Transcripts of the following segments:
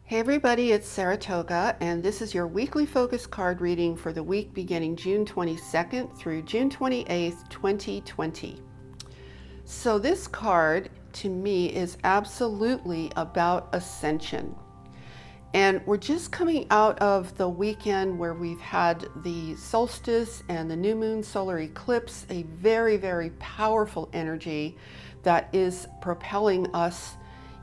Hey everybody, it's Saratoga, and this is your weekly focus card reading for the week beginning June 22nd through June 28th, 2020. So this card, to me, is absolutely about ascension. And we're just coming out of the weekend where we've had the solstice and the new moon solar eclipse, a very, very powerful energy that is propelling us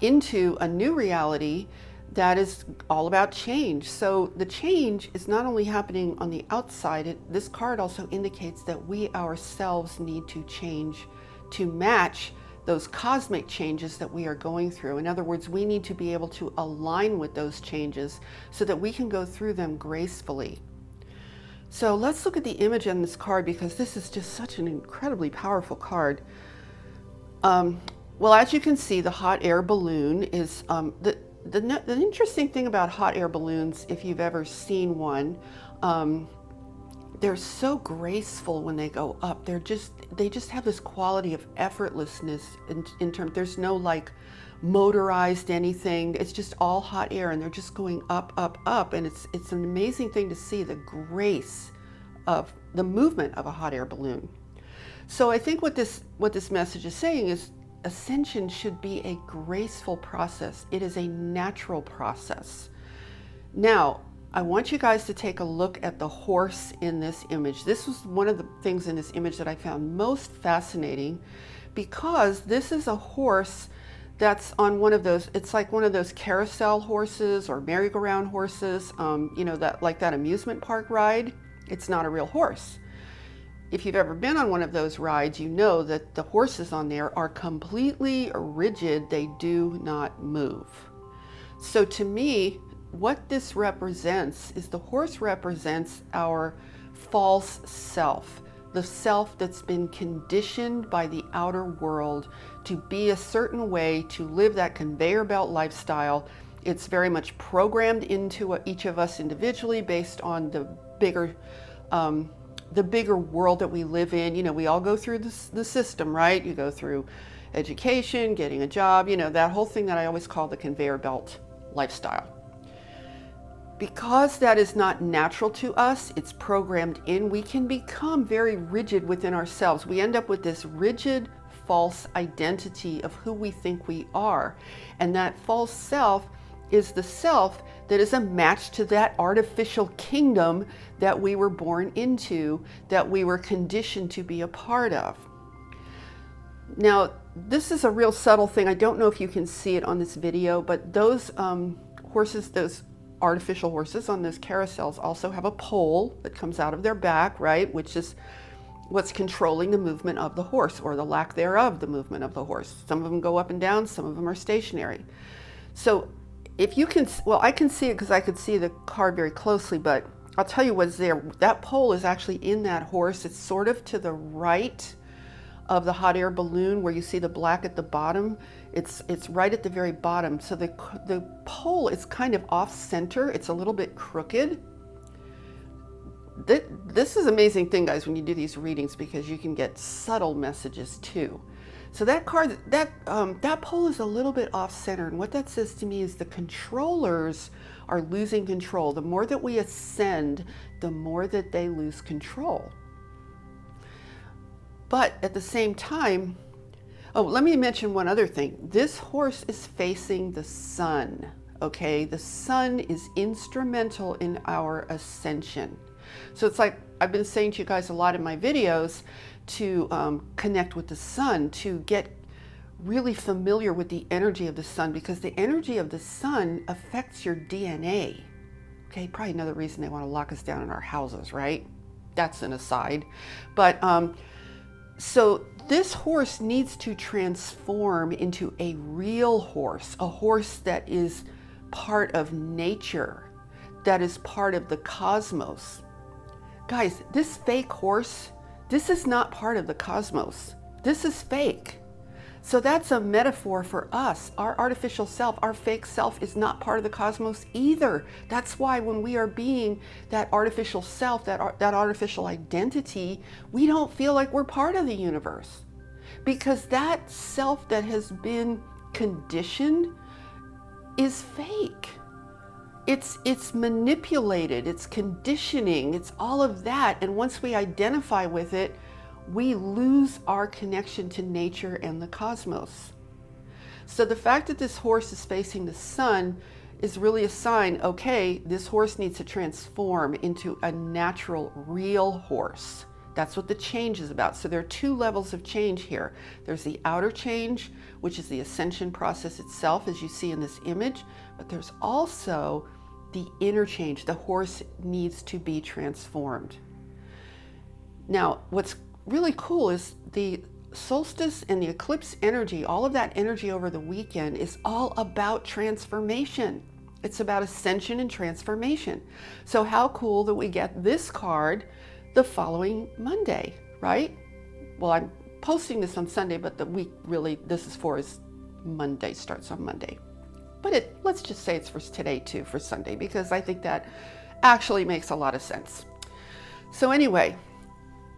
into a new reality that is all about change. So the change is not only happening on the outside, this card also indicates that we ourselves need to change to match those cosmic changes that we are going through. In other words, we need to be able to align with those changes so that we can go through them gracefully. So let's look at the image on this card, because this is just such an incredibly powerful card. Well, as you can see, the hot air balloon is the interesting thing about hot air balloons, if you've ever seen one, they're so graceful when they go up. They just have this quality of effortlessness in terms, there's no like motorized anything. It's just all hot air and they're just going up, up, up. And it's an amazing thing to see the grace of the movement of a hot air balloon. So I think what this message is saying is ascension should be a graceful process. It is a natural process. Now, I want you guys to take a look at the horse in this image. This was one of the things in this image that I found most fascinating, because this is a horse that's on one of those, it's like one of those carousel horses or merry-go-round horses, that amusement park ride. It's not a real horse. If you've ever been on one of those rides, you know that the horses on there are completely rigid. They do not move. So to me, what this represents is the horse represents our false self, the self that's been conditioned by the outer world to be a certain way, to live that conveyor belt lifestyle. It's very much programmed into each of us individually based on the bigger world that we live in. You know, we all go through the system, right? You go through education, getting a job, that whole thing that I always call the conveyor belt lifestyle. Because that is not natural to us, it's programmed in, we can become very rigid within ourselves. We end up with this rigid, false identity of who we think we are. And that false self is the self that is a match to that artificial kingdom that we were born into, that we were conditioned to be a part of. Now, this is a real subtle thing. I don't know if you can see it on this video, but those horses, those artificial horses on those carousels also have a pole that comes out of their back, right? Which is what's controlling the movement of the horse, or the lack thereof, the movement of the horse. Some of them go up and down, some of them are stationary. So if you can, well, I can see it because I could see the card very closely, but I'll tell you what's there. That pole is actually in that horse. It's sort of to the right of the hot air balloon, where you see the black at the bottom. It's right at the very bottom. So the pole is kind of off center. It's a little bit crooked. This is an amazing thing, guys, when you do these readings, because you can get subtle messages too. So that card, that pole is a little bit off center, and what that says to me is the controllers are losing control. The more that we ascend, the more that they lose control. But at the same time, let me mention one other thing. This horse is facing the sun, okay? The sun is instrumental in our ascension. So it's like I've been saying to you guys a lot in my videos, to connect with the sun, to get really familiar with the energy of the sun, because the energy of the sun affects your DNA. Okay, probably another reason they want to lock us down in our houses, right? That's an aside. But so this horse needs to transform into a real horse, a horse that is part of nature, that is part of the cosmos. Guys, this fake horse, this is not part of the cosmos. This is fake. So that's a metaphor for us. Our artificial self, our fake self, is not part of the cosmos either. That's why when we are being that artificial self, that artificial identity, we don't feel like we're part of the universe. Because that self that has been conditioned is fake. it's manipulated, it's conditioning, it's all of that. And once we identify with it, we lose our connection to nature and the cosmos. So the fact that this horse is facing the sun is really a sign, okay, this horse needs to transform into a natural, real horse. That's what the change is about. So there are two levels of change here. There's the outer change, which is the ascension process itself, as you see in this image, but there's also the inner change. The horse needs to be transformed. Now, what's really cool is the solstice and the eclipse energy, all of that energy over the weekend is all about transformation. It's about ascension and transformation. So how cool that we get this card the following Monday, right? Well, I'm posting this on Sunday, but the week really this is for is Monday, starts on Monday. But let's just say it's for today too, for Sunday, because I think that actually makes a lot of sense. So anyway,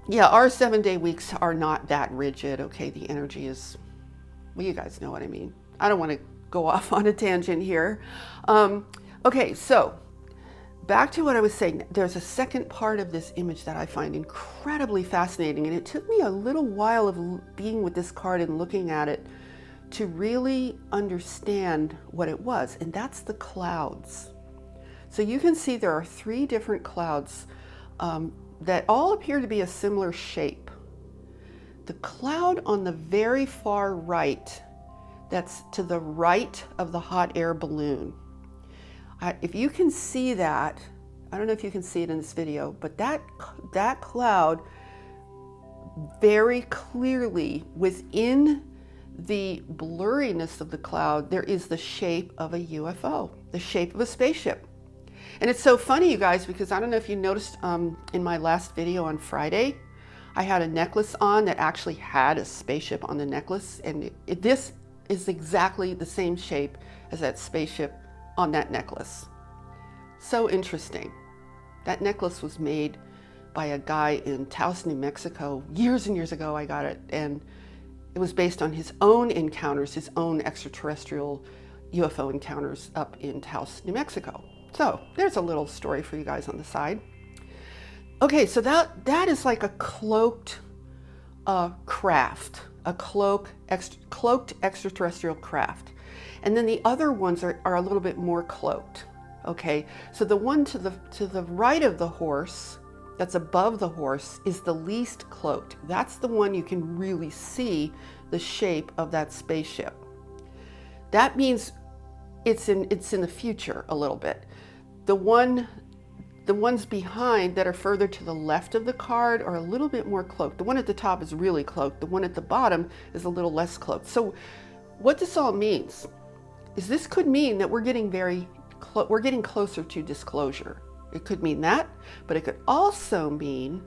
yeah, our 7-day weeks are not that rigid, okay? The energy is, well, you guys know what I mean. I don't want to go off on a tangent here. Okay, so back to what I was saying. There's a second part of this image that I find incredibly fascinating, and it took me a little while of being with this card and looking at it to really understand what it was, and that's the clouds. So you can see there are 3 different clouds that all appear to be a similar shape. The cloud on the very far right, that's to the right of the hot air balloon. If you can see that, I don't know if you can see it in this video, but that cloud very clearly within the blurriness of the cloud, there is the shape of a UFO, the shape of a spaceship. And it's so funny, you guys, because I don't know if you noticed in my last video on Friday, I had a necklace on that actually had a spaceship on the necklace, and this is exactly the same shape as that spaceship on that necklace. So interesting. That necklace was made by a guy in Taos, New Mexico. Years and years ago I got it, and it was based on his own encounters, his own extraterrestrial UFO encounters up in Taos, New Mexico. So there's a little story for you guys on the side. Okay, so that is like a cloaked craft, a cloaked extraterrestrial craft. And then the other ones are a little bit more cloaked. Okay, so the one to the right of the horse, that's above the horse, is the least cloaked. That's the one you can really see the shape of that spaceship. That means it's in the future a little bit. The ones behind that are further to the left of the card are a little bit more cloaked. The one at the top is really cloaked. The one at the bottom is a little less cloaked. So what this all means is this could mean that we're getting closer to disclosure. It could mean that, but it could also mean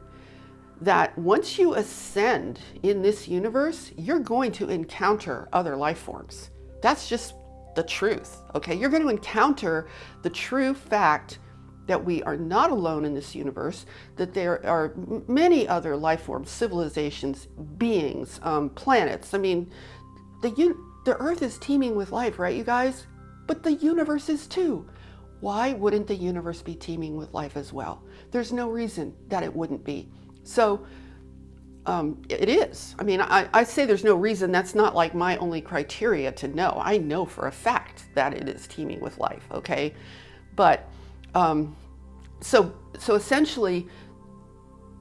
that once you ascend in this universe, you're going to encounter other life forms. That's just the truth, okay? You're going to encounter the true fact that we are not alone in this universe, that there are many other life forms, civilizations, beings, planets. I mean, the Earth is teeming with life, right, you guys? But the universe is too. Why wouldn't the universe be teeming with life as well? There's no reason that it wouldn't be. So it is. I mean, I say there's no reason. That's not like my only criteria to know. I know for a fact that it is teeming with life, okay? But so essentially,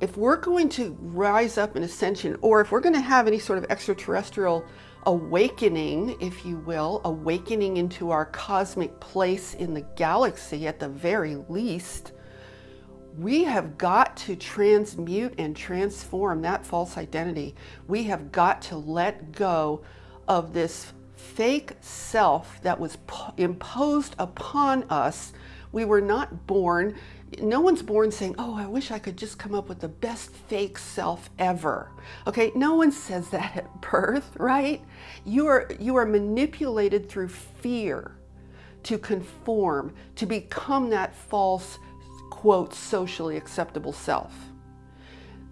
if we're going to rise up in ascension, or if we're going to have any sort of extraterrestrial awakening, if you will, awakening into our cosmic place in the galaxy at the very least, we have got to transmute and transform that false identity. We have got to let go of this fake self that was imposed upon us. We were not born, no one's born saying, oh, I wish I could just come up with the best fake self ever. Okay, no one says that at birth, right? You are manipulated through fear to conform, to become that false, quote, socially acceptable self.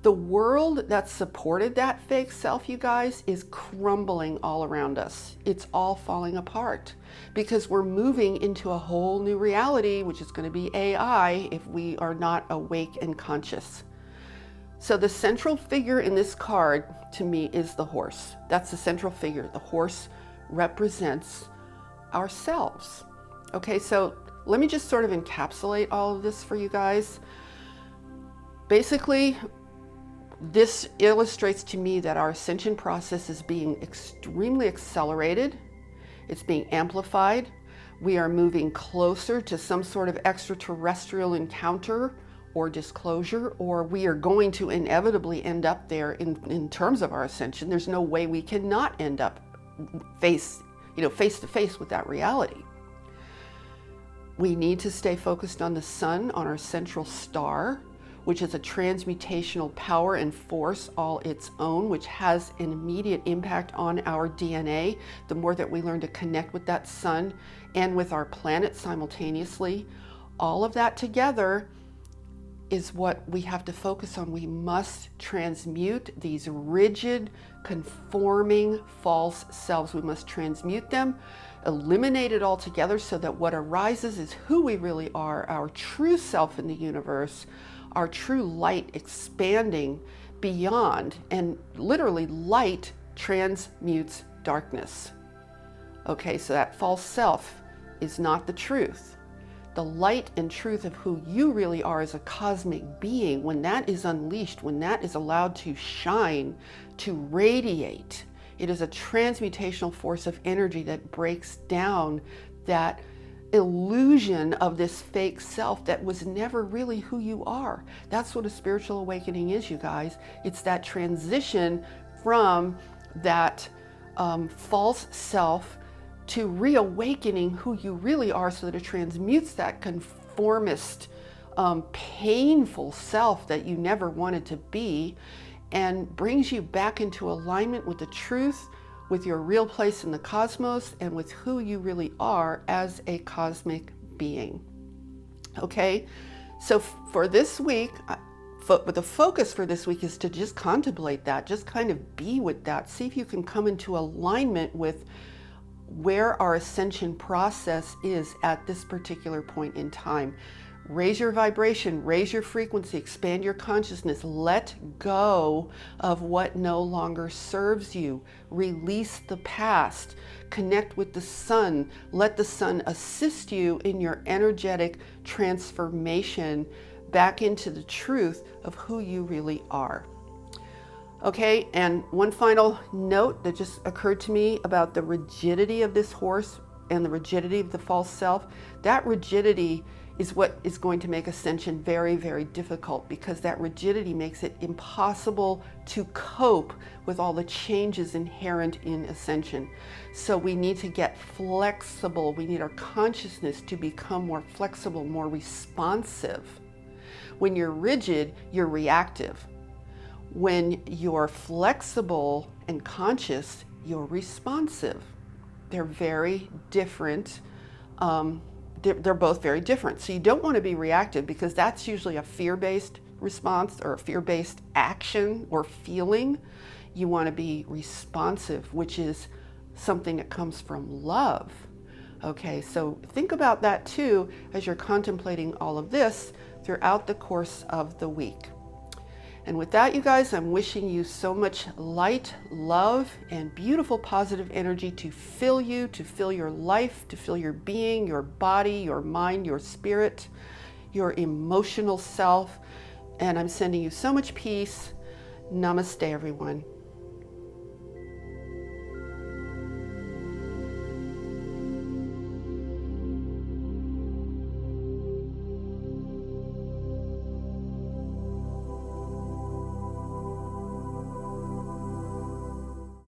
The world that supported that fake self, you guys, is crumbling all around us. It's all falling apart because we're moving into a whole new reality, which is going to be AI if we are not awake and conscious. So the central figure in this card to me is the horse. That's the central figure. The horse represents ourselves. Okay, so let me just sort of encapsulate all of this for you guys. Basically, this illustrates to me that our ascension process is being extremely accelerated. It's being amplified. We are moving closer to some sort of extraterrestrial encounter or disclosure, or we are going to inevitably end up there in terms of our ascension. There's no way we cannot end up face to face with that reality. We need to stay focused on the sun, on our central star, which is a transmutational power and force all its own, which has an immediate impact on our DNA. The more that we learn to connect with that sun and with our planet simultaneously, all of that together is what we have to focus on. We must transmute these rigid, conforming, false selves. We must transmute them, eliminate it altogether so that what arises is who we really are, our true self in the universe, our true light expanding beyond, and literally light transmutes darkness. Okay, so that false self is not the truth. The light and truth of who you really are as a cosmic being, when that is unleashed, when that is allowed to shine, to radiate, it is a transmutational force of energy that breaks down that illusion of this fake self that was never really who you are. That's what a spiritual awakening is, you guys. It's that transition from that false self to reawakening who you really are, so that it transmutes that conformist, painful self that you never wanted to be, and brings you back into alignment with the truth, with your real place in the cosmos, and with who you really are as a cosmic being. Okay, so for this week, but the focus for this week is to just contemplate that, just kind of be with that, see if you can come into alignment with where our ascension process is at this particular point in time. Raise your vibration, raise your frequency, expand your consciousness, let go of what no longer serves you, release the past, connect with the sun, let the sun assist you in your energetic transformation back into the truth of who you really are. Okay, and one final note that just occurred to me about the rigidity of this horse and the rigidity of the false self. That rigidity is what is going to make ascension very, very difficult, because that rigidity makes it impossible to cope with all the changes inherent in ascension. So we need to get flexible. We need our consciousness to become more flexible, more responsive. When you're rigid, you're reactive. When you're flexible and conscious, you're responsive. They're very different. They're both very different. So you don't want to be reactive, because that's usually a fear-based response or a fear-based action or feeling. You want to be responsive, which is something that comes from love. Okay, so think about that too as you're contemplating all of this throughout the course of the week. And with that, you guys, I'm wishing you so much light, love, and beautiful positive energy to fill you, to fill your life, to fill your being, your body, your mind, your spirit, your emotional self. And I'm sending you so much peace. Namaste, everyone.